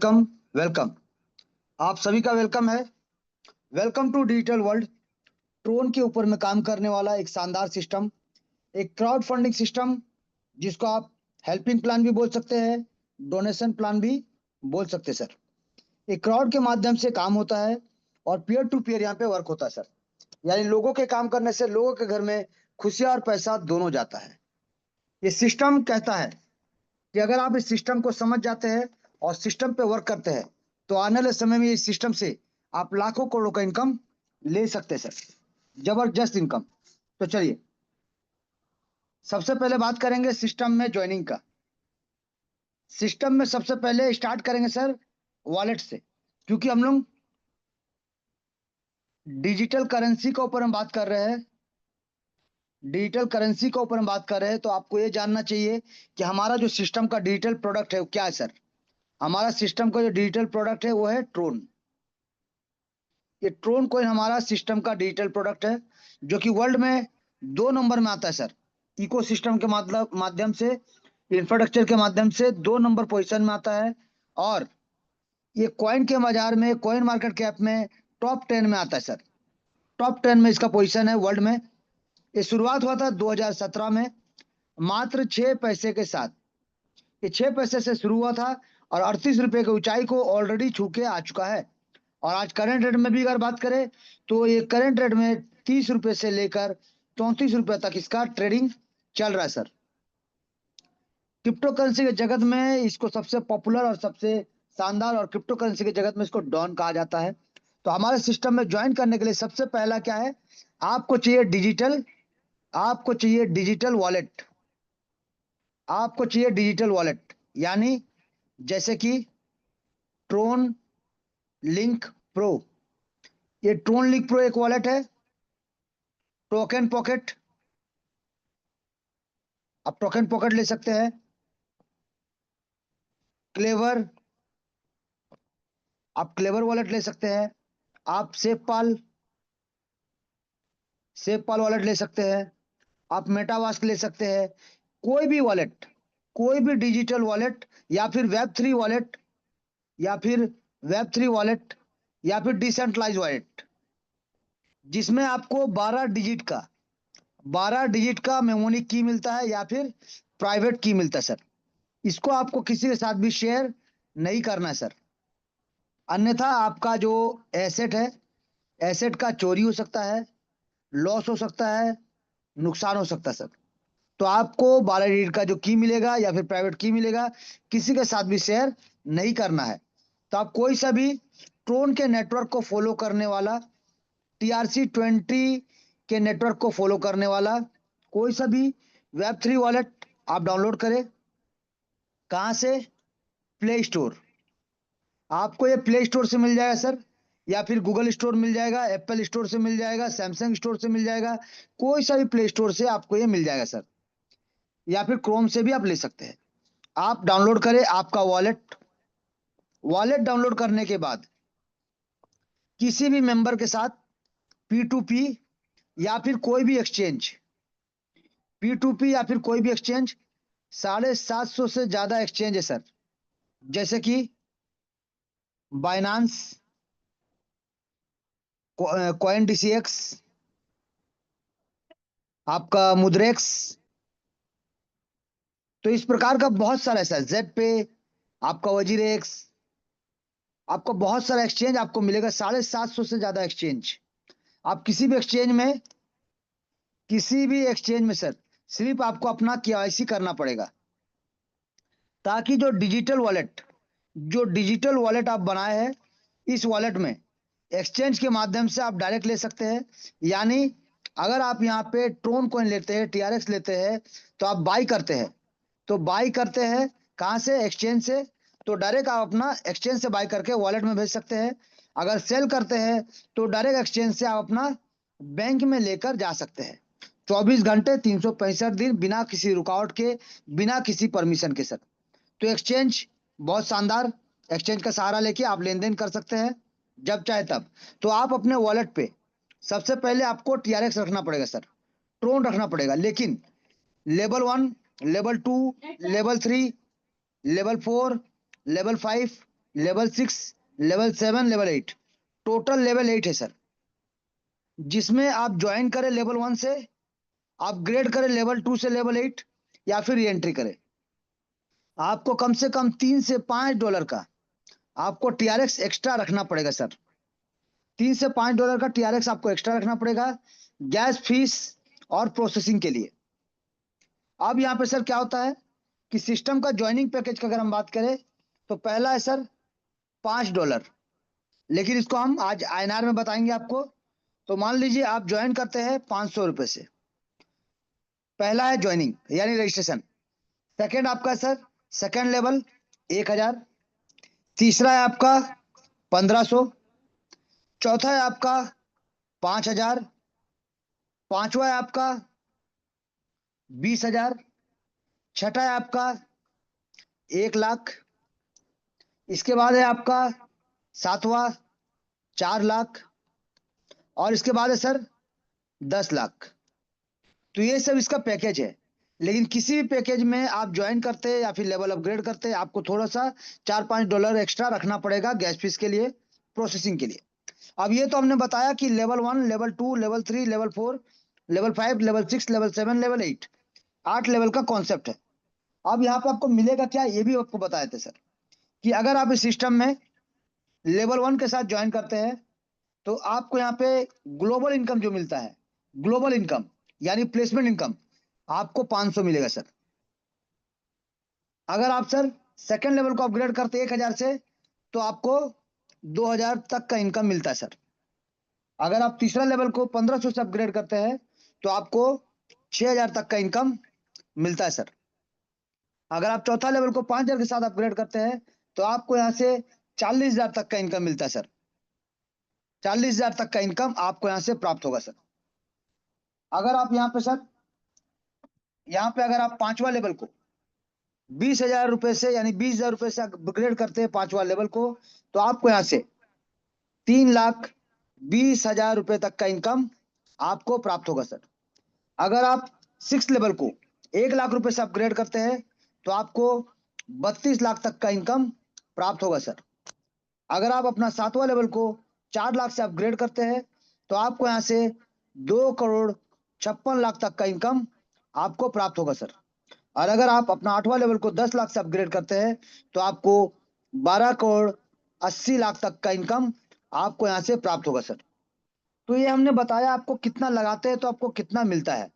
Welcome welcome. आप सभी का वेलकम है। Welcome to digital world. Tron के ऊपर में काम करने वाला एक शानदार सिस्टम, एक क्राउड फंडिंग सिस्टम, जिसको आप हेल्पिंग प्लान भी बोल सकते हैं, डोनेशन प्लान भी बोल सकते हैं सर। एक क्राउड के माध्यम से काम होता है और पीयर टू पीयर यहाँ पे वर्क होता है सर। यानी लोगों के काम करने से लोगों के घर में खुशियां और पैसा दोनों जाता है। ये सिस्टम कहता है कि अगर आप इस सिस्टम को समझ जाते हैं और सिस्टम पे वर्क करते हैं तो आने वाले समय में इस सिस्टम से आप लाखों करोड़ों का इनकम ले सकते हैं सर। जबरदस्त इनकम। तो चलिए सबसे पहले बात करेंगे सिस्टम में ज्वाइनिंग का। सिस्टम में सबसे पहले स्टार्ट करेंगे सर वॉलेट से, क्योंकि हम लोग डिजिटल करेंसी के ऊपर हम बात कर रहे हैं। डिजिटल करेंसी के ऊपर हम बात कर रहे हैं तो आपको ये जानना चाहिए कि हमारा जो सिस्टम का डिजिटल प्रोडक्ट है वो क्या है सर। हमारा सिस्टम का जो डिजिटल प्रोडक्ट है वो है ट्रोन। ये ट्रोन कोइन हमारा सिस्टम का डिजिटल प्रोडक्ट है जो कि वर्ल्ड में 2 नंबर में आता है सर। इकोसिस्टम के माध्यम से, इंफ्रास्ट्रक्चर के माध्यम से 2 नंबर पोजीशन में आता है। और ये कॉइन के बाजार में, कॉइन मार्केट कैप में टॉप 10 में आता है सर। टॉप 10 में इसका पोजीशन है वर्ल्ड में। ये शुरुआत हुआ था 2017 में, मात्र 6 पैसे के साथ। ये 6 पैसे से शुरू हुआ था और 38 रुपए की ऊंचाई को ऑलरेडी छू के आ चुका है। और आज करंट रेट में भी अगर बात करें तो ये करंट रेट में 30 रुपए से लेकर 34 रुपए तक इसका ट्रेडिंग चल रहा है सर। क्रिप्टो करेंसी के जगत में इसको सबसे पॉपुलर और सबसे शानदार, और क्रिप्टो करेंसी के जगत में इसको डॉन कहा जाता है। तो हमारे सिस्टम में ज्वाइन करने के लिए सबसे पहला क्या है, आपको चाहिए डिजिटल, आपको चाहिए डिजिटल वॉलेट। आपको चाहिए डिजिटल वॉलेट, यानी जैसे कि ट्रोन लिंक प्रो। ये ट्रोन लिंक प्रो एक वॉलेट है। टोकन पॉकेट, आप टोकन पॉकेट ले सकते हैं। क्लेवर, आप क्लेवर वॉलेट ले सकते हैं। आप सेफ पाल वॉलेट ले सकते हैं। आप मेटामास्क ले सकते हैं। कोई भी वॉलेट, कोई भी डिजिटल वॉलेट, या फिर वेब 3 वॉलेट, या फिर वेब 3 वॉलेट, या फिर डिसेंट्रलाइज वॉलेट, जिसमें आपको 12 डिजिट का मेमोरी की मिलता है या फिर प्राइवेट की मिलता है सर। इसको आपको किसी के साथ भी शेयर नहीं करना है सर, अन्यथा आपका जो एसेट है, एसेट का चोरी हो सकता है, लॉस हो सकता है, नुकसान हो सकता है सर। तो आपको 12 डिजिट का जो की मिलेगा या फिर प्राइवेट की मिलेगा, किसी के साथ भी शेयर नहीं करना है। तो आप कोई सा भी ट्रोन के नेटवर्क को फॉलो करने वाला, TRC20 के नेटवर्क को फॉलो करने वाला कोई सा भी वेब 3 वॉलेट आप डाउनलोड करें। कहाँ से? Play store. आपको ये प्ले स्टोर से मिल जाएगा सर, या फिर गूगल स्टोर मिल जाएगा, एप्पल स्टोर से मिल जाएगा, सैमसंग स्टोर से मिल जाएगा। कोई सा भी प्ले स्टोर से आपको ये मिल जाएगा सर, या फिर क्रोम से भी आप ले सकते हैं। आप डाउनलोड करें आपका वॉलेट। वॉलेट डाउनलोड करने के बाद किसी भी मेंबर के साथ P2P या फिर कोई भी एक्सचेंज, P2P या फिर कोई भी एक्सचेंज, 750 से ज्यादा एक्सचेंज है सर। जैसे कि बाइनांस, कॉइन DCX, आपका मुद्रेक्स। तो इस प्रकार का बहुत सारा है, जेड पे, आपका वजीर एक्स, आपको बहुत सारा एक्सचेंज आपको मिलेगा। 750 से ज्यादा एक्सचेंज। आप किसी भी एक्सचेंज में सर सिर्फ आपको अपना KYC करना पड़ेगा, ताकि जो डिजिटल वॉलेट आप बनाए हैं, इस वॉलेट में एक्सचेंज के माध्यम से आप डायरेक्ट ले सकते हैं। यानी अगर आप यहाँ पे ट्रोन कॉइन लेते हैं, TRX लेते हैं, तो आप बाई करते हैं, तो बाई करते हैं कहाँ से? एक्सचेंज से। तो डायरेक्ट आप अपना एक्सचेंज से बाई करके वॉलेट में भेज सकते हैं। अगर सेल करते हैं तो डायरेक्ट एक्सचेंज से आप अपना बैंक में लेकर जा सकते हैं, 24 घंटे 365 दिन, बिना किसी रुकावट के, बिना किसी परमिशन के सर। तो एक्सचेंज बहुत शानदार। एक्सचेंज का सहारा लेके आप लेन देन कर सकते हैं जब चाहे तब। तो आप अपने वॉलेट पे सबसे पहले आपको TRX रखना पड़ेगा सर, ट्रोन रखना पड़ेगा। लेकिन level 1, level 2, level 3, level 4, level 5, level 6, level 7, level 8, total level 8 है सर, जिसमें आप ज्वाइन करें लेवल 1 से, अपग्रेड करें लेवल 2 से लेवल 8, या फिर री एंट्री करें। आपको कम से कम $3 से $5 का आपको टीआरएक्स एक्स्ट्रा रखना पड़ेगा सर। $3 से $5 का टीआरएक्स आपको एक्स्ट्रा रखना पड़ेगा गैस फीस और प्रोसेसिंग के लिए। अब यहाँ पे सर क्या होता है कि सिस्टम का ज्वाइनिंग पैकेज का अगर हम बात करें तो पहला है सर $5, लेकिन इसको हम आज आईएनआर में बताएंगे आपको। तो मान लीजिए आप ज्वाइन करते हैं ₹500 से, पहला है ज्वाइनिंग यानी रजिस्ट्रेशन। सेकंड आपका सर सेकंड लेवल 1000, तीसरा है आपका 1500, चौथा है आपका 5000, पांचवा है आपका 20,000, छठा है आपका 1,00,000, इसके बाद है आपका सातवां 4,00,000, और इसके बाद है सर 10,00,000। तो ये सब इसका पैकेज है। लेकिन किसी भी पैकेज में आप ज्वाइन करते हैं या फिर लेवल अपग्रेड करते हैं, आपको थोड़ा सा $4-5 एक्स्ट्रा रखना पड़ेगा गैस फीस के लिए, प्रोसेसिंग के लिए। अब ये तो हमने बताया कि level 1, level 2, level 3, level 4, level 5, level 6, level 7, level 8, 8 level का कॉन्सेप्ट है। अब यहाँ पे आपको मिलेगा क्या, ये भी आपको बताए थे सर, कि अगर आप इस सिस्टम में लेवल 1 के साथ ज्वाइन करते हैं तो आपको यहाँ पे ग्लोबल इनकम जो मिलता है, ग्लोबल इनकम यानी प्लेसमेंट इनकम, आपको 500 मिलेगा सर। अगर आप सर सेकंड लेवल को अपग्रेड करते हैं 1000 से, तो आपको 2000 तक का इनकम मिलता है सर। अगर आप तीसरा लेवल को 1500 से अपग्रेड करते हैं तो आपको 6000 तक का इनकम मिलता है सर। अगर आप चौथा लेवल को 5000 के साथ अपग्रेड करते हैं तो आपको यहाँ से 40,000 तक का इनकम मिलता है सर। 40,000 तक का इनकम आपको यहाँ से प्राप्त होगा सर। अगर आप यहाँ पे सर, यहाँ पे अगर आप पांचवा लेवल को 20,000 रुपए से यानी 20,000 रुपए से अपग्रेड करते हैं पांचवा लेवल को, तो आपको यहाँ से 3,20,000 रुपए तक का इनकम आपको प्राप्त होगा सर। अगर आप 6 लेवल को 1,00,000 रुपए से अपग्रेड करते हैं तो आपको 32 लाख तक का इनकम प्राप्त होगा सर। अगर आप अपना सातवां लेवल को 4,00,000 से अपग्रेड करते हैं तो आपको यहाँ से 2,56,00,000 तक का इनकम आपको प्राप्त होगा सर। और अगर आप अपना आठवां लेवल को 10,00,000 से अपग्रेड करते हैं तो आपको 12,80,00,000 तक का इनकम आपको यहाँ से प्राप्त होगा सर। तो ये हमने बताया आपको कितना लगाते हैं तो आपको कितना मिलता है।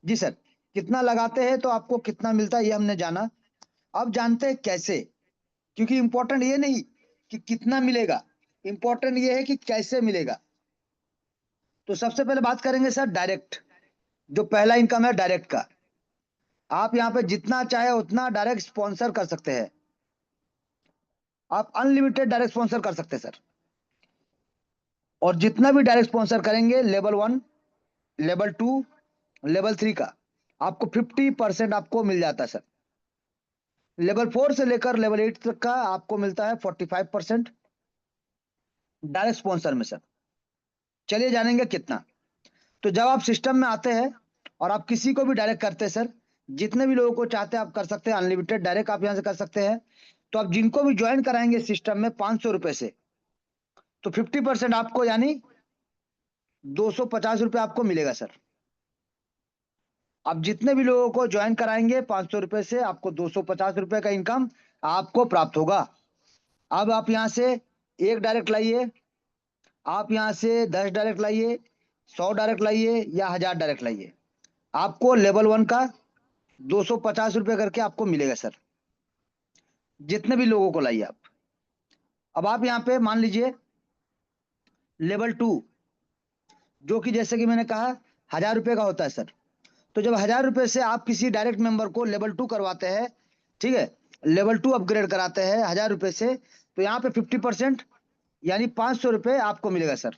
जी सर, कितना लगाते हैं तो आपको कितना मिलता है ये हमने जाना। अब जानते हैं कैसे, क्योंकि इंपॉर्टेंट ये नहीं कि कितना मिलेगा, इंपॉर्टेंट ये है कि कैसे मिलेगा। तो सबसे पहले बात करेंगे सर डायरेक्ट, जो पहला इनकम है डायरेक्ट का। आप यहाँ पे जितना चाहे उतना डायरेक्ट स्पॉन्सर कर सकते हैं, आप अनलिमिटेड डायरेक्ट स्पॉन्सर कर सकते हैं सर। और जितना भी डायरेक्ट स्पॉन्सर करेंगे लेवल 1, लेवल 2, लेवल 3 का, आपको 50% आपको मिल जाता है सर। लेवल 4 से लेकर लेवल 8 तक का आपको मिलता है 45% डायरेक्ट स्पॉन्सर में सर। चलिए जानेंगे कितना। तो जब आप सिस्टम में आते हैं और आप किसी को भी डायरेक्ट करते हैं सर, जितने भी लोगों को चाहते हैं आप कर सकते हैं, अनलिमिटेड डायरेक्ट आप यहाँ से कर सकते हैं। तो आप जिनको भी ज्वाइन कराएंगे सिस्टम में 500 रुपए से, तो 50% आपको यानी 250 रुपए आपको मिलेगा सर। आप जितने भी लोगों को ज्वाइन कराएंगे 500 रुपए से, आपको 250 रुपए का इनकम आपको प्राप्त होगा। अब आप यहाँ से एक डायरेक्ट लाइए, आप यहाँ से 10 डायरेक्ट लाइए, 100 डायरेक्ट लाइए या 1000 डायरेक्ट लाइए, आपको लेवल 1 का 250 रुपए करके आपको मिलेगा सर, जितने भी लोगों को लाइए आप। अब आप यहाँ पे मान लीजिए लेवल 2, जो कि जैसे कि मैंने कहा 1000 रुपए का होता है सर। तो जब 1000 रुपए से आप किसी डायरेक्ट मेंबर को लेवल 2 करवाते हैं, ठीक है, लेवल 2 अपग्रेड कराते हैं 1000 रुपए से, तो यहाँ पे 50% यानी 500 रुपए आपको मिलेगा सर।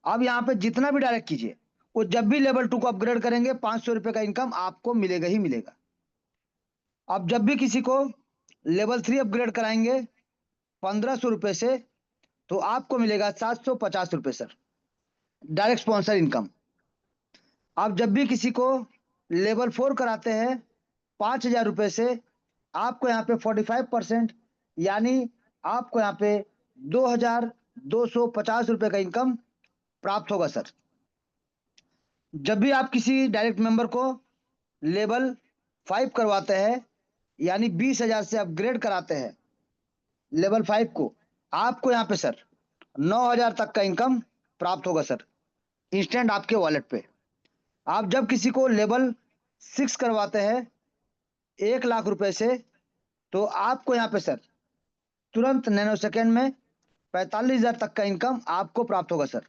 अब यहाँ पे जितना भी डायरेक्ट कीजिए, वो जब भी लेवल 2 को अपग्रेड करेंगे 500 रुपए का इनकम आपको मिलेगा ही मिलेगा। अब जब भी किसी को लेवल 3 अपग्रेड कराएंगे 1500 रुपए से, तो आपको मिलेगा 750 रुपए सर, डायरेक्ट स्पॉन्सर इनकम। आप जब भी किसी को लेवल 4 कराते हैं 5,000 रुपए से, आपको यहाँ पे 45% यानी आपको यहाँ पे 2,250 रुपए का इनकम प्राप्त होगा सर। जब भी आप किसी डायरेक्ट मेंबर को लेवल 5 करवाते हैं यानी 20,000 से अपग्रेड कराते हैं लेवल 5 को, आपको यहाँ पे सर 9,000 तक का इनकम प्राप्त होगा सर, इंस्टेंट आपके वॉलेट पे। आप जब किसी को लेवल 6 करवाते हैं 1,00,000 रुपए से, तो आपको यहाँ पे सर तुरंत नैनो सेकेंड में 45,000 तक का इनकम आपको प्राप्त होगा सर।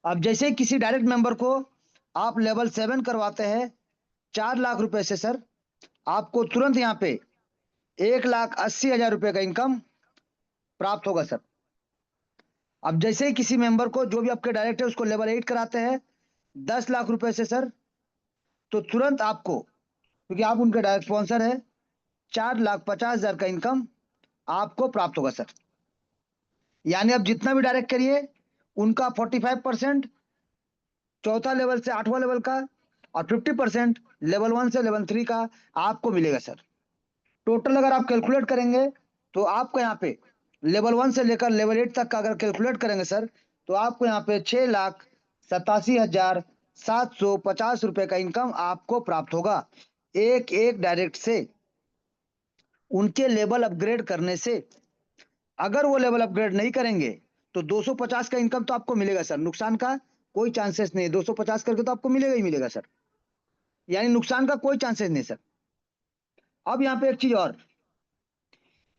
अब जैसे ही किसी डायरेक्ट मेंबर को आप लेवल 7 करवाते हैं 4,00,000 रुपए से सर, आपको तुरंत यहाँ पे 1,80,000 रुपए का इनकम प्राप्त होगा सर। अब जैसे ही किसी मेंबर को, जो भी आपके डायरेक्ट है, उसको लेवल 8 कराते हैं 10,00,000 रुपए से सर, तो तुरंत आपको, क्योंकि आप उनके डायरेक्ट स्पॉन्सर है, 4,50,000 का इनकम आपको प्राप्त होगा सर। यानी आप जितना भी डायरेक्ट करिए उनका 45% चौथा लेवल से 8वां लेवल का और 50% लेवल 1 से लेवल 3 का आपको मिलेगा सर। टोटल अगर आप कैलकुलेट करेंगे तो आपको यहाँ पे लेवल 1 से लेकर लेवल 8 तक का अगर कैलकुलेट करेंगे सर, तो आपको यहाँ पे 6,87,750 रुपए का इनकम आपको प्राप्त होगा एक एक डायरेक्ट से, उनके लेवल अपग्रेड करने से। अगर वो लेवल अपग्रेड नहीं करेंगे तो 250 का इनकम तो आपको मिलेगा सर, नुकसान का कोई चांसेस नहीं। 250 करके तो आपको मिलेगा ही मिलेगा सर, यानी नुकसान का कोई चांसेस नहीं सर। अब यहाँ पे एक चीज और,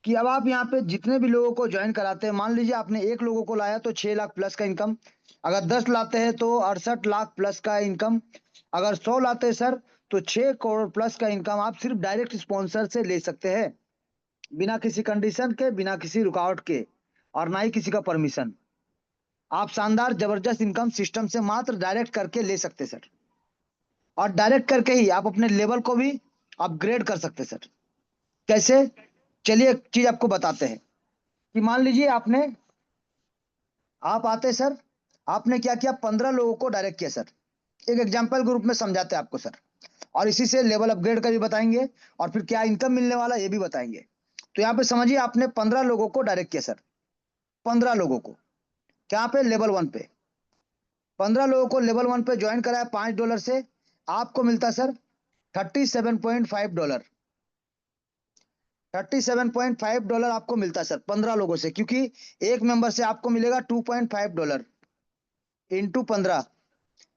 कि अब आप यहाँ पे जितने भी लोगों को ज्वाइन कराते हैं, मान लीजिए आपने एक लोगों को लाया तो 6,00,000 प्लस का इनकम, अगर 10 लाते हैं तो 68,00,000 प्लस का इनकम, अगर 100 लाते हैं सर तो 6 करोड़ प्लस का इनकम आप सिर्फ डायरेक्ट स्पॉन्सर से ले सकते हैं, बिना किसी कंडीशन के, बिना किसी रुकावट के, और ना ही किसी का परमिशन। आप शानदार जबरदस्त इनकम सिस्टम से मात्र डायरेक्ट करके ले सकते सर, और डायरेक्ट करके ही आप अपने लेवल को भी अपग्रेड कर सकते सर। कैसे? चलिए एक चीज आपको बताते हैं कि मान लीजिए आप आते सर, आपने क्या किया, 15 लोगों को डायरेक्ट किया सर। एक एग्जाम्पल ग्रुप में समझाते हैं आपको सर, और इसी से लेवल अपग्रेड का भी बताएंगे और फिर क्या इनकम मिलने वाला ये भी बताएंगे। तो यहाँ पे समझिए, आपने 15 लोगों को डायरेक्ट किया सर, 15 लोगों को क्या पे, लेवल 1 पे। 15 लोगों को लेवल 1 पे ज्वाइन कराया $5 से, आपको मिलता सर $37.5। $37.5 आपको मिलता सर 15 लोगों से, क्योंकि एक मेंबर से आपको मिलेगा $2.5 इंटू 15,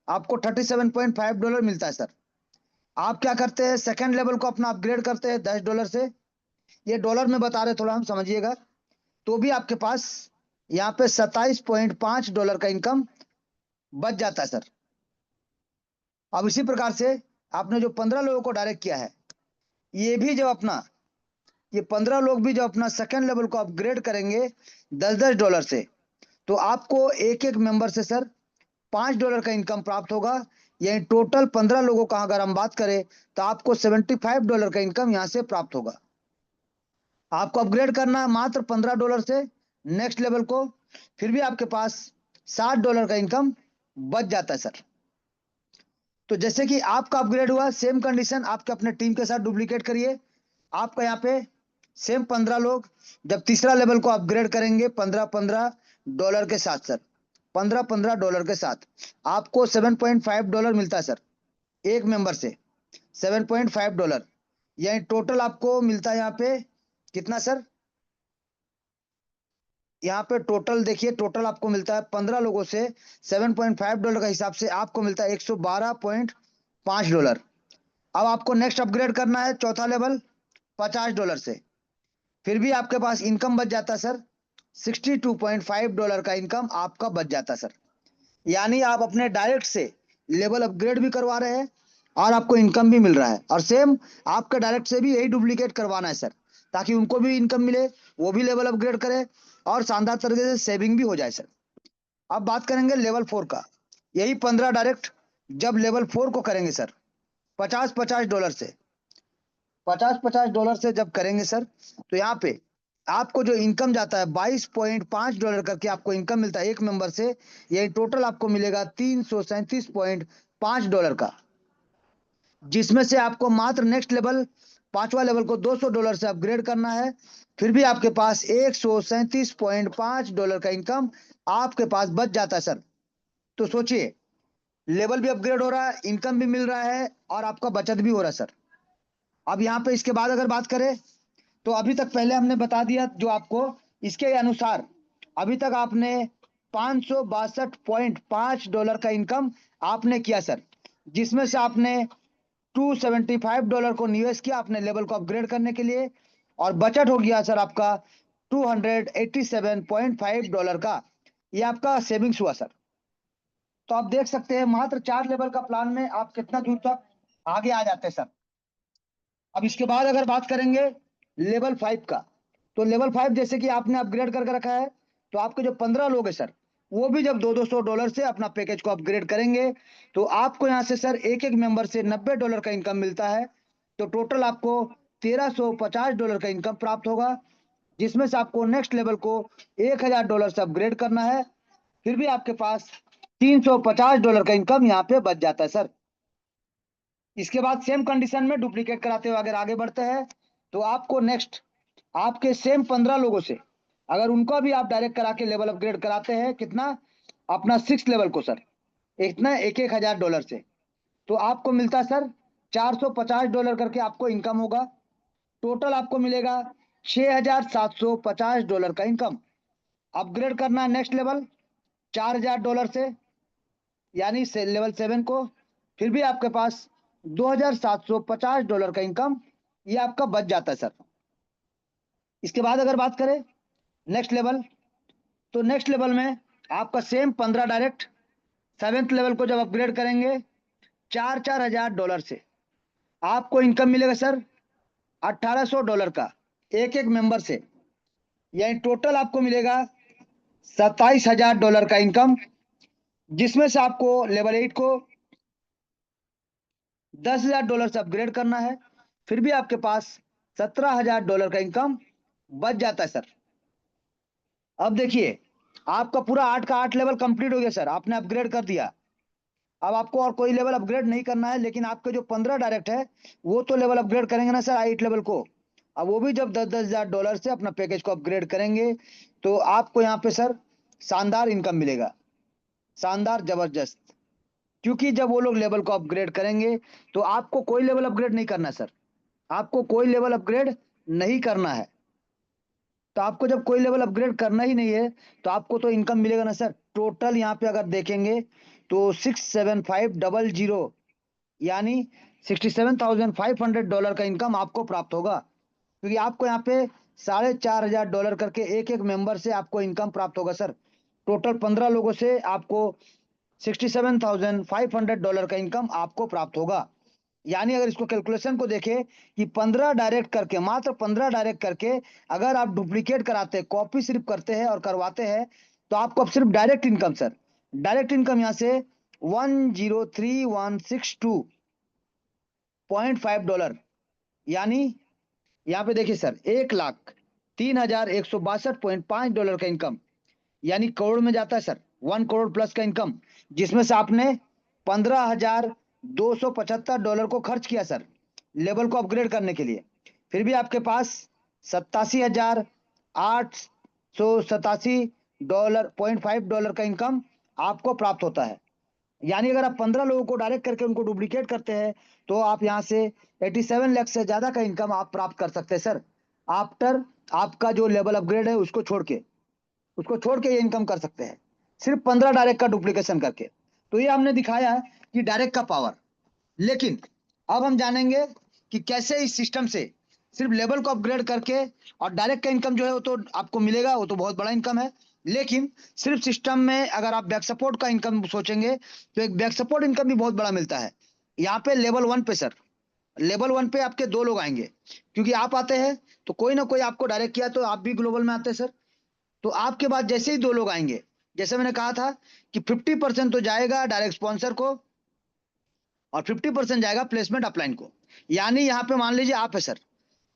आपको $37.5 मिलता है सर। आप क्या करते हैं, सेकंड लेवल को अपना अपग्रेड करते हैं $10 से, ये डॉलर में बता रहे, थोड़ा हम समझिएगा, तो भी आपके पास यहाँ पे $27.5 का इनकम बच जाता है सर। अब इसी प्रकार से आपने जो 15 लोगों को डायरेक्ट किया है, ये भी जब अपना, ये 15 लोग भी जब अपना सेकंड लेवल को अपग्रेड करेंगे $10 से, तो आपको एक एक मेंबर से सर $5 का इनकम प्राप्त होगा। यानी टोटल 15 लोगों का अगर हम बात करें तो आपको $75 का इनकम यहां से प्राप्त होगा। आपको अपग्रेड करना है मात्र $15 से नेक्स्ट लेवल को, फिर भी आपके पास $60 का इनकम बच जाता है सर। तो जैसे कि आपका अपग्रेड हुआ, सेम कंडीशन आपके अपने टीम के साथ डुप्लीकेट करिए। आपका यहाँ पे सेम 15 लोग जब तीसरा लेवल को अपग्रेड करेंगे 15-15 डॉलर के साथ सर, $15 के साथ आपको $7.5 मिलता है सर एक मेंबर से, $7.5। यानी टोटल आपको मिलता है यहाँ पे कितना सर, यहाँ पे टोटल देखिए, टोटल आपको मिलता है 15 लोगों से $7.5 का हिसाब से आपको मिलता है $112.5। अब आपको नेक्स्ट अपग्रेड करना है चौथा लेवल $50 से, फिर भी आपके पास इनकम बच जाता है सर $62.5 का इनकम आपका बच जाता है सर। यानी आप अपने डायरेक्ट से लेवल अपग्रेड भी करवा रहे हैं और आपको इनकम भी मिल रहा है, और सेम आपके डायरेक्ट से भी यही डुप्लीकेट करवाना है सर, ताकि उनको भी इनकम मिले, वो भी लेवल अपग्रेड करे और शानदार तरीके से सेविंग भी हो जाए सर। अब बात करेंगे लेवल 4 का। यही 15 डायरेक्ट जब लेवल 4 को करेंगे सर, 50-50 डॉलर से, $50 जब करेंगे सर, तो यहाँ पे आपको जो इनकम जाता है $22.5 करके आपको इनकम मिलता है एक मेंबर से। यही टोटल आपको मिलेगा $337.5 का, जिसमें से आपको मात्र नेक्स्ट लेवल पांचवा लेवल को $200 से अपग्रेड करना है, फिर भी आपके पास $137.5 का इनकम आपके पास बच जाता है सर। तो सोचिए, लेवल भी अपग्रेड हो रहा है, इनकम भी मिल रहा है और आपका बचत भी हो रहा है सर। अब यहाँ पे इसके बाद अगर बात करें तो अभी तक पहले हमने बता दिया जो आपको, इसके अनुसार अभी तक आपने $562.5 का इनकम आपने किया सर, जिसमें से आपने $275 को निवेश किया अपने लेवल को अपग्रेड करने के लिए, और बचत हो गया सर आपका $287.5 का। ये आपका सेविंग्स हुआ सर। तो आप देख सकते हैं मात्र 4 लेवल का प्लान में आप कितना दूर तक आगे आ जाते हैं सर। अब इसके बाद अगर बात करेंगे लेवल 5 का, तो लेवल 5 जैसे कि आपने अपग्रेड करके रखा है, तो आपके जो 15 लोग हैं सर, वो भी जब $200 से अपना पैकेज को अपग्रेड करेंगे, तो आपको यहाँ से सर एक एक मेंबर से $90 का इनकम मिलता है। तो टोटल आपको $1350 का इनकम प्राप्त होगा, जिसमें से आपको नेक्स्ट लेवल को $1000 से अपग्रेड करना है, फिर भी आपके पास $350 का इनकम यहाँ पे बच जाता है सर। इसके बाद सेम कंडीशन में डुप्लीकेट कराते हुए अगर आगे बढ़ते हैं, तो आपको नेक्स्ट आपके सेम 15 लोगों से अगर उनको भी आप डायरेक्ट करा के लेवल अपग्रेड कराते हैं, कितना, अपना 6 लेवल को सर, इतना $1000 से, तो आपको मिलता है सर $450 करके आपको इनकम होगा। टोटल आपको मिलेगा $6750 का इनकम। अपग्रेड करना है नेक्स्ट लेवल $4000 से, यानी से लेवल 7 को, फिर भी आपके पास $2750 का इनकम ये आपका बच जाता है सर। इसके बाद अगर बात करें नेक्स्ट लेवल, तो नेक्स्ट लेवल में आपका सेम 15 डायरेक्ट 7th लेवल को जब अपग्रेड करेंगे $4000 से, आपको इनकम मिलेगा सर $1800 का एक एक मेंबर से, यानी टोटल आपको मिलेगा $27000 का इनकम, जिसमें से आपको लेवल 8 को $10,000 से अपग्रेड करना है, फिर भी आपके पास $17,000 का इनकम बच जाता है सर। अब देखिए, आपका पूरा 8 का 8 लेवल कंप्लीट हो गया सर, आपने अपग्रेड कर दिया। अब आपको और कोई लेवल अपग्रेड नहीं करना है, लेकिन आपके जो 15 डायरेक्ट है वो तो लेवल अपग्रेड करेंगे ना सर 8 लेवल को। अब वो भी जब $10,000 से अपना पैकेज को अपग्रेड करेंगे, तो आपको यहाँ पे सर शानदार इनकम मिलेगा, शानदार जबरदस्त। क्योंकि जब वो लोग लेवल को अपग्रेड करेंगे, तो आपको कोई लेवल अपग्रेड नहीं करना सर, आपको कोई लेवल अपग्रेड नहीं करना है। तो आपको जब कोई लेवल अपग्रेड करना ही नहीं है, तो आपको तो इनकम मिलेगा ना सर। टोटल यहाँ पे अगर देखेंगे तो 67500, यानी $67,500 का इनकम आपको प्राप्त होगा, क्योंकि आपको यहाँ पे $4500 करके एक एक मेंबर से आपको इनकम प्राप्त होगा सर। टोटल 15 लोगों से आपको $67,500 का इनकम आपको प्राप्त होगा। यानी अगर इसको कैलकुलेशन को देखें कि 15 डायरेक्ट करके, मात्र 15 डायरेक्ट करके अगर आप डुप्लीकेट कराते हैं, कॉपी सिर्फ करते हैं और करवाते हैं, तो आपको अब सिर्फ direct income sir, direct income यहाँ से 103,162.5 यानी यहाँ पे देखिए सर $1,03,162.5 का इनकम, यानी करोड़ में जाता है सर, 1 करोड़ प्लस का इनकम, जिसमें से आपने $15,275 को खर्च किया सर लेवल को अपग्रेड करने के लिए, फिर भी आपके पास $87,887.5 का इनकम आपको प्राप्त होता है। यानी अगर आप 15 लोगों को डायरेक्ट करके उनको डुप्लीकेट करते हैं, तो आप यहाँ से 87 लाख से ज्यादा का इनकम आप प्राप्त कर सकते हैं सर, आफ्टर आपका जो लेवल अपग्रेड है उसको छोड़ के ये इनकम कर सकते हैं, सिर्फ 15 डायरेक्ट का डुप्लीकेशन करके। तो ये हमने दिखाया है कि डायरेक्ट का पावर। लेकिन अब हम जानेंगे कि कैसे इस सिस्टम से सिर्फ लेवल को अपग्रेड करके और डायरेक्ट का इनकम जो है वो तो आपको मिलेगा, वो तो बहुत बड़ा इनकम है। लेकिन सिर्फ सिस्टम में अगर आप बैक सपोर्ट का इनकम सोचेंगे, तो एक बैक सपोर्ट इनकम भी बहुत बड़ा मिलता है। यहाँ पे लेवल 1 पे सर, लेवल 1 पे आपके 2 लोग आएंगे, क्योंकि आप आते हैं तो कोई ना कोई आपको डायरेक्ट किया, तो आप भी ग्लोबल में आते हैं सर। तो आपके बाद जैसे ही 2 लोग आएंगे, जैसे मैंने कहा था कि 50% तो जाएगा डायरेक्ट स्पॉन्सर को और 50% जाएगा प्लेसमेंट अपलाइन को। यानी यहाँ पे मान लीजिए आप है सर,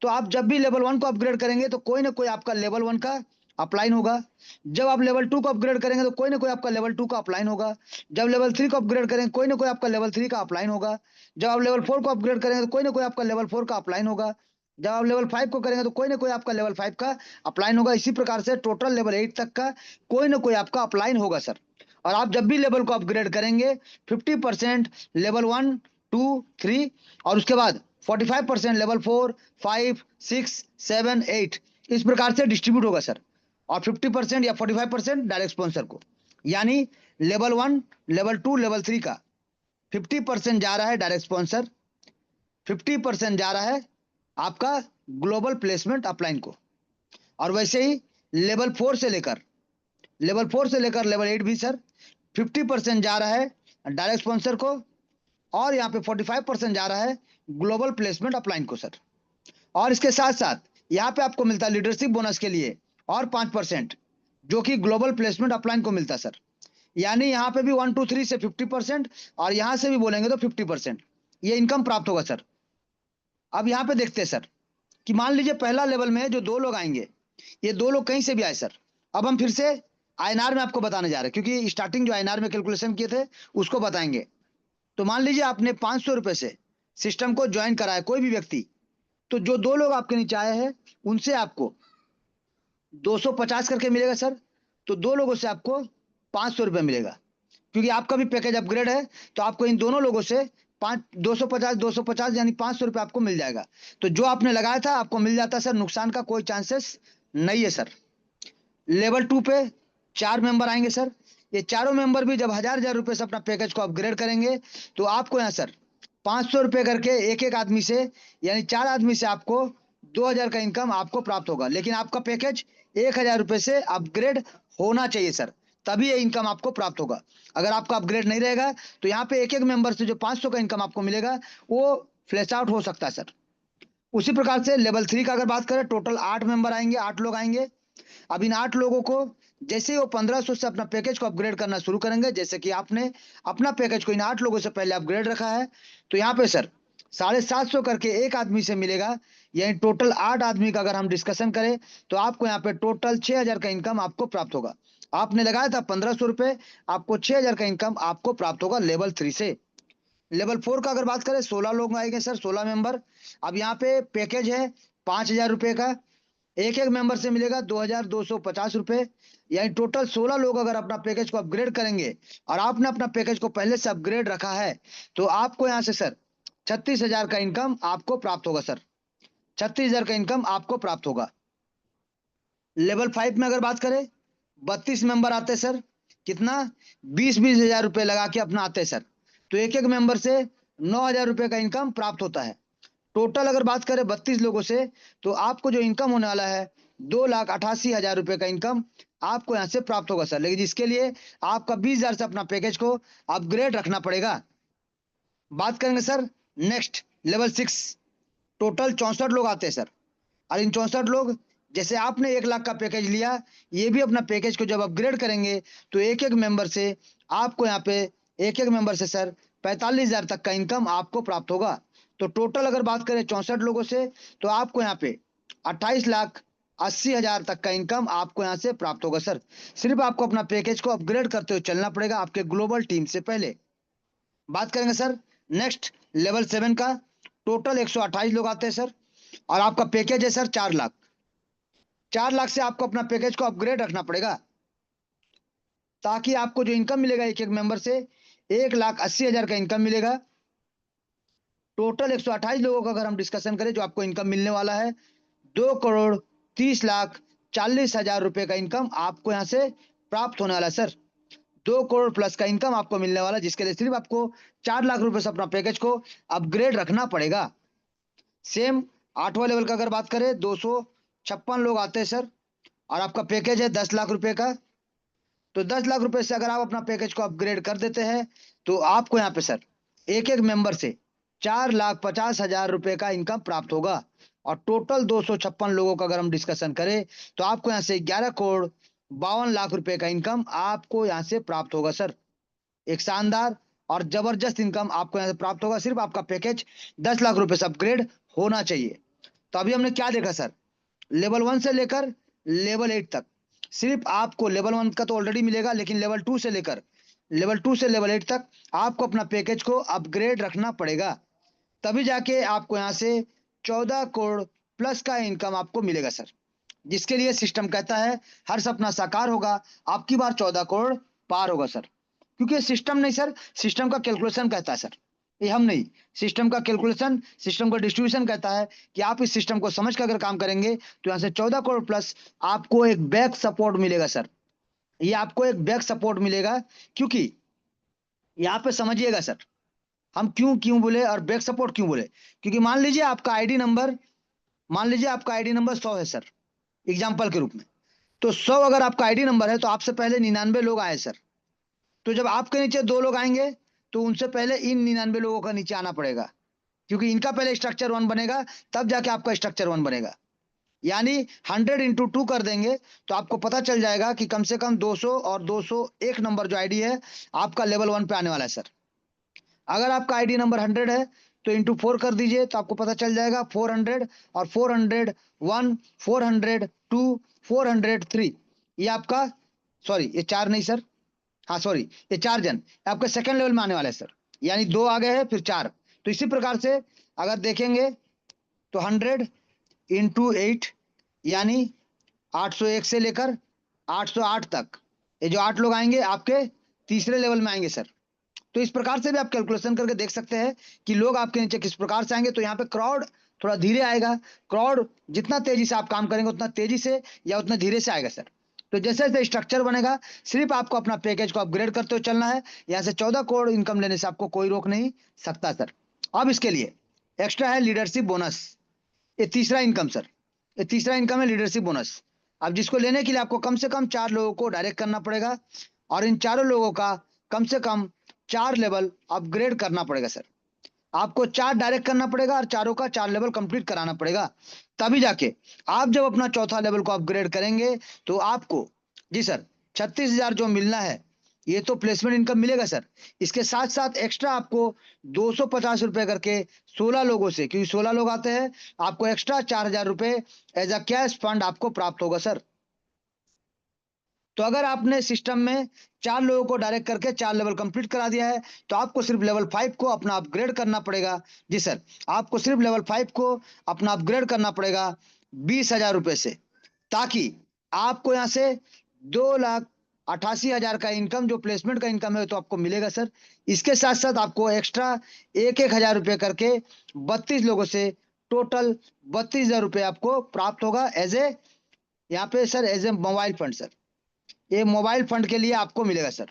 तो आप जब भी लेवल 1 को अपग्रेड करेंगे, तो कोई ना कोई आपका लेवल 1 का अपलाइन होगा। जब आप लेवल 2 को अपग्रेड करेंगे, तो कोई ना कोई आपका लेवल 2 का अपलाइन होगा। जब लेवल 3 को अपग्रेड करेंगे, कोई ना कोई आपका लेवल 3 का अपलाइन होगा। जब आप लेवल 4 को अपग्रेड करेंगे, तो कोई ना कोई आपका लेवल 4 का अपलाइन होगा। जब आप लेवल 5 को करेंगे तो कोई ना कोई आपका लेवल 5 का अप्लाइन होगा। इसी प्रकार से टोटल लेवल 8 तक का कोई ना कोई आपका अप्लाइन होगा सर। और आप जब भी लेवल को अपग्रेड करेंगे 50% लेवल 1, 2, 3 और उसके बाद 45% लेवल 4, 5, 6, 7, 8 इस प्रकार से डिस्ट्रीब्यूट होगा सर। और 50% या 45% डायरेक्ट स्पॉन्सर को। यानी लेवल 1, लेवल 2, लेवल 3 का 50% जा रहा है डायरेक्ट स्पॉन्सर, 50% जा रहा है आपका ग्लोबल प्लेसमेंट अपलाइन को। और वैसे ही लेवल 4 से लेकर लेवल 8 भी सर 50% जा रहा है डायरेक्ट स्पॉन्सर को, और यहाँ पे 45% जा रहा है ग्लोबल प्लेसमेंट अपलाइन को सर। और इसके साथ साथ यहाँ पे आपको मिलता है लीडरशिप बोनस के लिए और 5% जो कि ग्लोबल प्लेसमेंट अपलाइन को मिलता है सर। यानी यहाँ पे भी 1, 2, 3 से 50% और यहाँ से भी बोलेंगे तो 50% ये इनकम प्राप्त होगा सर। अब यहाँ पे देखते हैं सर कि मान लीजिए पहला लेवल में जो 2 लोग आएंगे, ये 2 लोग कहीं से भी आए सर। अब हम फिर से आईएनआर में आपको बताने जा रहे हैं, क्योंकि स्टार्टिंग जो आईएनआर में कैलकुलेशन किए थे उसको बताएंगे। तो मान लीजिए आपने 500 रुपए से सिस्टम को ज्वाइन कराया कोई भी व्यक्ति, तो जो 2 लोग आपके नीचे आए हैं उनसे आपको 250 करके मिलेगा सर। तो 2 लोगों से आपको 500 रुपये मिलेगा, क्योंकि आपका भी पैकेज अपग्रेड है। तो आपको इन दोनों लोगों से 250 यानी 500 रुपये आपको मिल जाएगा। तो जो आपने लगाया था आपको मिल जाता है सर, नुकसान का कोई चांसेस नहीं है सर। लेवल 2 पे 4 मेंबर आएंगे सर। ये चारों मेंबर भी जब 1000 रुपए से अपना पैकेज को अपग्रेड करेंगे तो आपको यहाँ सर 500 रुपए करके एक एक आदमी से, यानी 4 आदमी से आपको 2000 का इनकम आपको प्राप्त होगा। लेकिन आपका पैकेज 1000 रुपए से अपग्रेड होना चाहिए सर, तभी ये इनकम आपको प्राप्त होगा। अगर आपका अपग्रेड नहीं रहेगा तो यहाँ पे एक एक मेंबर से जो 500 का इनकम आपको मिलेगा वो फ्लैश आउट हो सकता है सर। उसी प्रकार से लेवल 3 का अगर बात करें, टोटल 8 मेंबर आएंगे, 8 लोग आएंगे। अब इन 8 लोगों को जैसे ही वो 1500 से अपना पैकेज को अपग्रेड करना शुरू करेंगे, जैसे कि आपने अपना पैकेज को इन 8 लोगों से पहले अपग्रेड रखा है, तो यहाँ पे सर 750 करके एक आदमी से मिलेगा। यानी टोटल 8 आदमी का अगर हम डिस्कशन करें तो आपको यहाँ पे टोटल 6000 का इनकम आपको प्राप्त होगा। आपने लगाया था 1500 रुपए, आपको 6000 का इनकम आपको प्राप्त होगा लेवल 3 से। लेवल 4 का अगर बात करें, 16 लोग आएंगे सर, 16 मेंबर। अब यहाँ पे पैकेज है 5000 रुपए का, एक एक मेंबर से मिलेगा 2250 रुपए। यानी टोटल 16 लोग अगर अपना पैकेज को अपग्रेड करेंगे और आपने अपना पैकेज को पहले से अपग्रेड रखा है तो आपको यहाँ से सर 36,000 का इनकम आपको प्राप्त होगा सर। 36,000 का इनकम आपको प्राप्त होगा। लेवल 5 में अगर बात करें, 32 मेंबर आते हैं सर। कितना? 20-20 हजार रुपए लगा के अपना आते हैं सर। तो एक एक मेंबर से 9,000 रुपए का इनकम प्राप्त होता है। टोटल अगर बात करें 32 लोगों से तो आपको जो इनकम होने वाला है 2,88,000 रुपए का इनकम आपको यहाँ से प्राप्त होगा सर। लेकिन इसके लिए आपका 20,000 से अपना पैकेज को अपग्रेड रखना पड़ेगा। बात करेंगे सर नेक्स्ट लेवल 6, टोटल 64 लोग आते हैं सर। और इन 64 लोग, जैसे आपने 1 लाख का पैकेज लिया, ये भी अपना पैकेज को जब अपग्रेड करेंगे तो एक एक मेंबर से आपको यहाँ पे एक एक मेंबर से सर 45,000 तक का इनकम आपको प्राप्त होगा। तो टोटल अगर बात करें 64 लोगों से तो आपको यहाँ पे 28,80,000 तक का इनकम आपको यहाँ से प्राप्त होगा सर। सिर्फ आपको अपना पैकेज को अपग्रेड करते हुए चलना पड़ेगा आपके ग्लोबल टीम से पहले। बात करेंगे सर नेक्स्ट लेवल 7 का, टोटल 128 लोग आते हैं सर। और आपका पैकेज है सर 4 लाख। 4 लाख से आपको अपना पैकेज को अपग्रेड रखना पड़ेगा, ताकि आपको जो इनकम मिलेगा एक एक मेंबर से 1,80,000 का इनकम मिलेगा। टोटल 128 लोगों का अगर हम डिस्कशन करें जो आपको इनकम मिलने वाला है 2,30,40,40,000 रुपए का इनकम आपको यहाँ से प्राप्त होने वाला है सर। 2 करोड़ प्लस का इनकम आपको मिलने वाला है, जिसके लिए सिर्फ आपको 4 लाख रुपए से अपना पैकेज को अपग्रेड रखना पड़ेगा। सेम 8वां लेवल का अगर बात करें, 256 लोग आते हैं सर। और आपका पैकेज है 10 लाख रुपए का। तो 10 लाख रुपए से अगर आप अपना पैकेज को अपग्रेड कर देते हैं तो आपको यहाँ पे सर एक एक मेंबर से 4,50,000 रुपए का इनकम प्राप्त होगा। और टोटल 256 लोगों का अगर हम डिस्कशन करें तो आपको यहाँ से 11,52,00,000 रुपए का इनकम आपको यहाँ से प्राप्त होगा सर। एक शानदार और जबरदस्त इनकम आपको यहाँ से प्राप्त होगा। सिर्फ आपका पैकेज 10 लाख रुपए से अपग्रेड होना चाहिए। तो अभी हमने क्या देखा सर, लेवल 1 से लेकर लेवल 8 तक सिर्फ आपको लेवल 1 का तो ऑलरेडी मिलेगा, लेकिन लेवल 2 से लेवल 8 तक आपको अपना पैकेज को अपग्रेड रखना पड़ेगा। तभी जाके आपको यहाँ से 14 करोड़ प्लस का इनकम आपको मिलेगा सर, जिसके लिए सिस्टम कहता है हर सपना साकार होगा, आपकी बार 14 करोड़ पार होगा सर। क्योंकि ये सिस्टम नहीं सर, सिस्टम का कैलकुलेशन कहता है सर, ये हम नहीं। सिस्टम का कैलकुलेशन, सिस्टम का डिस्ट्रीब्यूशन कहता है कि आप इस सिस्टम को समझ कर अगर काम करेंगे तो यहाँ से 14 करोड़ प्लस आपको एक बैक सपोर्ट मिलेगा सर। ये आपको एक बैक सपोर्ट मिलेगा, क्योंकि यहाँ पे समझिएगा सर, हम क्यों क्यों बोले और बैक सपोर्ट क्यों बोले। क्योंकि मान लीजिए आपका आईडी नंबर 100 है सर, एग्जाम्पल के रूप में। तो 100 अगर आपका आईडी नंबर है तो आपसे पहले 99 लोग आए सर। तो जब आपके नीचे 2 लोग आएंगे तो उनसे पहले इन 99 लोगों का नीचे आना पड़ेगा, क्योंकि इनका पहले स्ट्रक्चर 1 बनेगा, तब जाके आपका स्ट्रक्चर 1 बनेगा। यानी 100 इंटू 2 कर देंगे तो आपको पता चल जाएगा कि कम से कम 200 और 201 नंबर जो आईडी है आपका लेवल 1 पे आने वाला है सर। अगर आपका आईडी नंबर 100 है तो इंटू 4 कर दीजिए तो आपको पता चल जाएगा 400 और 401, 402, 403। ये आपका, सॉरी ये 4 नहीं सर, हाँ सॉरी ये 4 जन आपके सेकंड लेवल में आने वाले हैं सर। यानी 2 आ गए हैं फिर 4। तो इसी प्रकार से अगर देखेंगे तो 100 इंटू 8 यानी 801 से लेकर 808 तक, ये जो 8 लोग आएंगे आपके तीसरे लेवल में आएंगे सर। तो इस प्रकार से भी आप कैलकुलेशन करके देख सकते हैं कि लोग आपके नीचे किस प्रकार से आएंगे। तो यहाँ पे क्राउड थोड़ा धीरे आएगा, क्राउड जितना तेजी से आप काम करेंगे उतना तेजी से या उतना धीरे से आएगा सर। तो जैसे जैसे स्ट्रक्चर बनेगा सिर्फ आपको अपना पैकेज को अपग्रेड करते हुए चलना है। यहाँ से 14 करोड़ इनकम लेने से आपको कोई रोक नहीं सकता सर। अब इसके लिए एक्स्ट्रा है लीडरशिप बोनस, ये तीसरा इनकम सर, ये तीसरा इनकम है लीडरशिप बोनस। अब जिसको लेने के लिए आपको कम से कम 4 लोगों को डायरेक्ट करना पड़ेगा और इन चारों लोगों का कम से कम 4 लेवल अपग्रेड करना पड़ेगा सर। आपको 4 डायरेक्ट करना पड़ेगा और चारों का 4 लेवल कंप्लीट कराना पड़ेगा, तभी जाके आप जब अपना चौथा लेवल को अपग्रेड करेंगे तो आपको, जी सर, 36,000 जो मिलना है ये तो प्लेसमेंट इनकम मिलेगा सर। इसके साथ साथ एक्स्ट्रा आपको 250 रुपए करके 16 लोगों से, क्योंकि 16 लोग आते हैं, आपको एक्स्ट्रा 4,000 रुपए एज अ कैश फंड आपको प्राप्त होगा सर। तो अगर आपने सिस्टम में 4 लोगों को डायरेक्ट करके 4 लेवल कंप्लीट करा दिया है तो आपको सिर्फ लेवल 5 को अपना अपग्रेड करना पड़ेगा। जी सर, आपको सिर्फ लेवल 5 को अपना अपग्रेड करना पड़ेगा 20,000 रुपए से, ताकि आपको यहाँ से 2,88,000 का इनकम, जो प्लेसमेंट का इनकम है तो आपको मिलेगा सर। इसके साथ साथ आपको एक्स्ट्रा 1,000 रुपए करके 32 लोगों से टोटल 32,000 रुपए आपको प्राप्त होगा एज ए, यहाँ पे sir as a mobile fund sir. ये मोबाइल फंड के लिए आपको मिलेगा सर।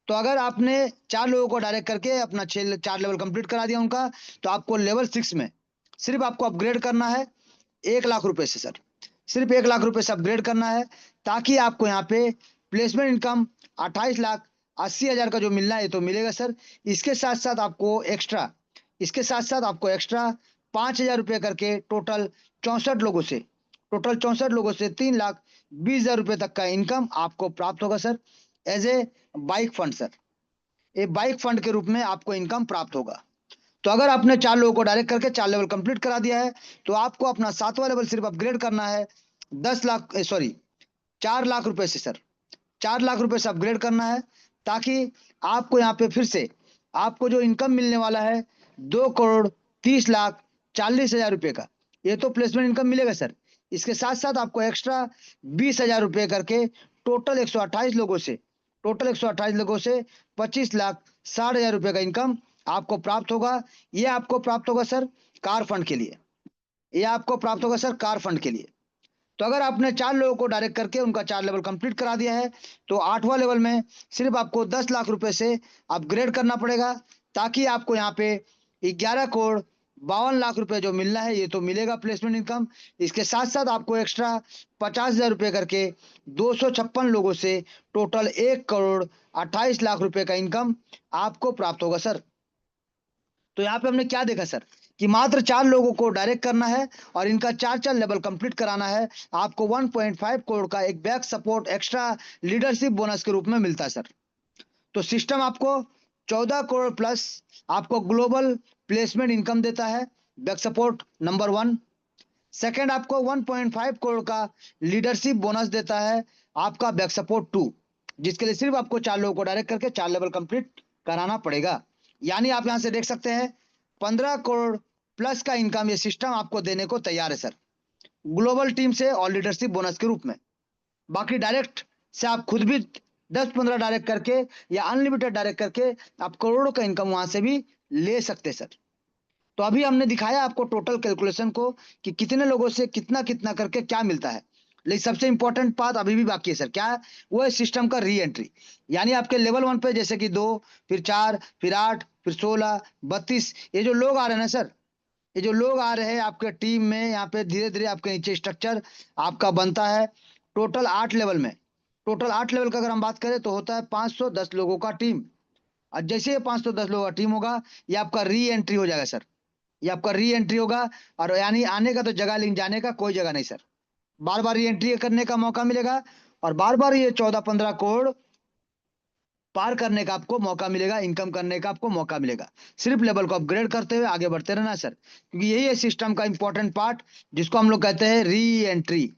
तो अगर आपने 4 लोगों को डायरेक्ट करके अपना 4 लेवल कंप्लीट करा दिया उनका, तो आपको लेवल 6 में सिर्फ आपको अपग्रेड करना है 1,00,000 रुपए से सर। सिर्फ 1,00,000 रुपए से अपग्रेड करना है, ताकि आपको यहाँ पे प्लेसमेंट इनकम 28,80,000 का जो मिलना है तो मिलेगा सर। इसके साथ साथ आपको एक्स्ट्रा, इसके साथ साथ आपको एक्स्ट्रा 5,000 रुपए करके टोटल 64 लोगों से, टोटल 64 लोगों से 3,20,000 रुपए तक का इनकम आपको प्राप्त होगा sir as a bike fund sir. ये बाइक फंड के रूप में आपको इनकम प्राप्त होगा। तो अगर आपने 4 लोगों को डायरेक्ट करके 4 लेवल कंप्लीट करा दिया है तो आपको अपना 7वां लेवल सिर्फ अपग्रेड करना है 10,00,000, सॉरी 4,00,000 रुपए से सर। 4,00,000 रुपए से अपग्रेड करना है, ताकि आपको यहाँ पे फिर से आपको जो इनकम मिलने वाला है 2,30,40,000 रुपए का, ये तो प्लेसमेंट इनकम मिलेगा सर। इसके साथ साथ आपको एक्स्ट्रा 20,000 रुपए करके टोटल 128 लोगों से, टोटल 128 लोगों से 25,60,000 रुपए का इनकम आपको प्राप्त होगा। ये आपको प्राप्त होगा सर कार फंड के लिए, ये आपको प्राप्त होगा सर कार फंड के लिए। तो अगर आपने 4 लोगों को डायरेक्ट करके उनका 4 लेवल कंप्लीट करा दिया है तो 8वां लेवल में सिर्फ आपको 10,00,000 रुपए से अपग्रेड करना पड़ेगा, ताकि आपको यहाँ पे 11 करोड़ 52 लाख रुपए जो मिलना है ये तो मिलेगा प्लेसमेंट इनकम। इसके साथ साथ आपको एक्स्ट्रा 50,000 रुपए करके 256 लोगों से टोटल 1 करोड़ 28 लाख रुपए का इनकम आपको प्राप्त होगा सर। तो यहाँ पे हमने क्या देखा सर कि मात्र 4 लोगों को डायरेक्ट करना है और इनका 4 लेवल कंप्लीट कराना है, आपको 1.5 करोड़ का एक back support extra leadership bonus के रूप में मिलता है सर। तो सिस्टम आपको 14 करोड़ प्लस आपको ग्लोबल प्लेसमेंट इनकम देता है, बैक सपोर्ट नंबर 1। सेकंड, आपको 1.5 करोड़ का लीडरशिप बोनस देता है आपका बैक सपोर्ट 2, जिसके लिए सिर्फ आपको 4 लोगों को डायरेक्ट करके 4 लेवल कंप्लीट कराना पड़ेगा। यानी आप यहां से देख सकते हैं 15 करोड़ प्लस का इनकम ये सिस्टम आपको देने को तैयार है सर, ग्लोबल टीम से और लीडरशिप बोनस के रूप में। बाकी डायरेक्ट से आप खुद भी 10-15 डायरेक्ट करके या अनलिमिटेड डायरेक्ट करके आप करोड़ों का इनकम वहां से भी ले सकते हैं सर। तो अभी हमने दिखाया आपको टोटल कैलकुलेशन को कि कितने लोगों से कितना कितना करके क्या मिलता है, लेकिन सबसे इंपॉर्टेंट बात अभी भी बाकी है सर, क्या है? वो है सिस्टम का री एंट्री। यानी आपके लेवल 1 पे जैसे कि 2, फिर 4, फिर 8, फिर 16, 32, ये जो लोग आ रहे हैं ना सर, ये जो लोग आ रहे हैं आपके टीम में, यहाँ पे धीरे धीरे आपके नीचे स्ट्रक्चर आपका बनता है। टोटल 8 लेवल में, टोटल 8 लेवल का अगर हम बात करें तो होता है 510 लोगों का टीम। और जैसे ये 510 लोगों का टीम होगा, ये आपका री एंट्री हो जाएगा सर, ये आपका री एंट्री होगा। और यानी आने का तो जगह, लेकिन जाने का कोई जगह नहीं सर। बार बार री एंट्री करने का मौका मिलेगा और बार बार ये 14-15 करोड़ पार करने का आपको मौका मिलेगा, इनकम करने का आपको मौका मिलेगा। सिर्फ लेवल को अपग्रेड करते हुए आगे बढ़ते रहना सर, क्योंकि यही है सिस्टम का इंपॉर्टेंट पार्ट जिसको हम लोग कहते हैं री एंट्री।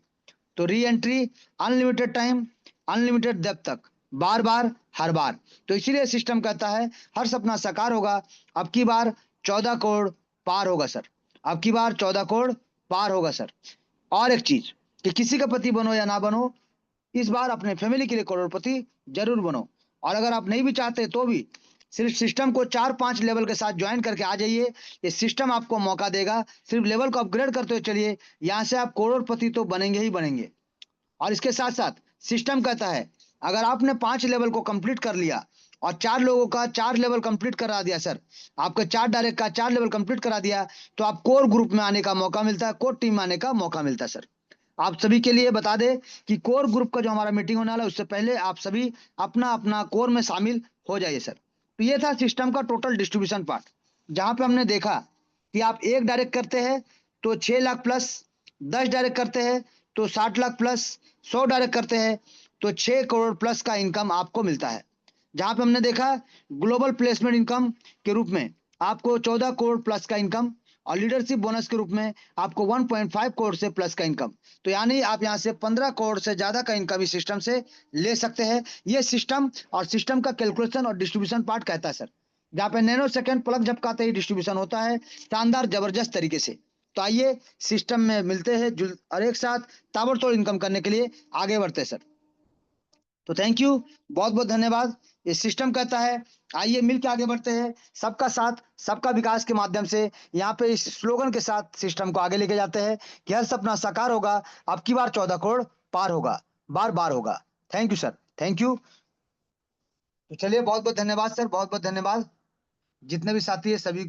तो re entry unlimited time, unlimited depth तक, बार बार, हर बार। तो इसीलिए सिस्टम कहता है हर सपना साकार होगा, अब की बार 14 करोड़ पार होगा सर, अब की बार 14 करोड़ पार होगा सर। और एक चीज कि किसी का पति बनो या ना बनो, इस बार अपने फैमिली के लिए करोड़पति जरूर बनो। और अगर आप नहीं भी चाहते तो भी सिर्फ सिस्टम को 4-5 लेवल के साथ ज्वाइन करके आ जाइए, ये सिस्टम आपको मौका देगा। सिर्फ लेवल को अपग्रेड करते हुए चलिए, यहां से आप करोड़पति तो बनेंगे ही बनेंगे। और इसके साथ साथ सिस्टम कहता है अगर आपने 5 लेवल को कंप्लीट कर लिया और 4 लोगों का 4 लेवल कंप्लीट करा दिया सर, आपके 4 डायरेक्ट का 4 लेवल कंप्लीट करा दिया, तो आप कोर ग्रुप में आने का मौका मिलता है, कोर टीम में आने का मौका मिलता है सर। आप सभी के लिए बता दें कि कोर ग्रुप का जो हमारा मीटिंग होने वाला है उससे पहले आप सभी अपना अपना कोर में शामिल हो जाइए सर। तो ये था सिस्टम का टोटल डिस्ट्रीब्यूशन पार्ट, जहां पे हमने देखा कि आप 1 डायरेक्ट करते हैं तो 6 लाख प्लस, 10 डायरेक्ट करते हैं तो 60 लाख प्लस, 100 डायरेक्ट करते हैं तो 6 करोड़ प्लस का इनकम आपको मिलता है। जहां पे हमने देखा ग्लोबल प्लेसमेंट इनकम के रूप में आपको 14 करोड़ प्लस का इनकम, और लीडरशिप बोनस के रूप में आपको 1.5 करोड़ से प्लस का इनकम। तो यानी आप यहां से 15 करोड़ से ज्यादा का इनकम इस सिस्टम से ले सकते हैं। ये सिस्टम और सिस्टम का कैलकुलेशन और डिस्ट्रीब्यूशन पार्ट कहता है सर, जहां पे नैनो सेकंड पलक झपकाते ही डिस्ट्रीब्यूशन होता है शानदार जबरदस्त तरीके से। तो आइए सिस्टम में मिलते हैं और एक साथ ताबड़तोड़ इनकम करने के लिए आगे बढ़ते हैं सर। तो थैंक यू, बहुत बहुत धन्यवाद। ये सिस्टम कहता है आइए मिलकर आगे बढ़ते हैं, सबका साथ सबका विकास के माध्यम से। यहाँ पे इस स्लोगन के साथ सिस्टम को आगे लेके जाते हैं कि हर सपना साकार होगा, अब की बार 14 करोड़ पार होगा, बार बार होगा। Thank you sir, thank you. तो चलिए बहुत बहुत धन्यवाद सर, बहुत बहुत धन्यवाद। जितने भी साथी है सभी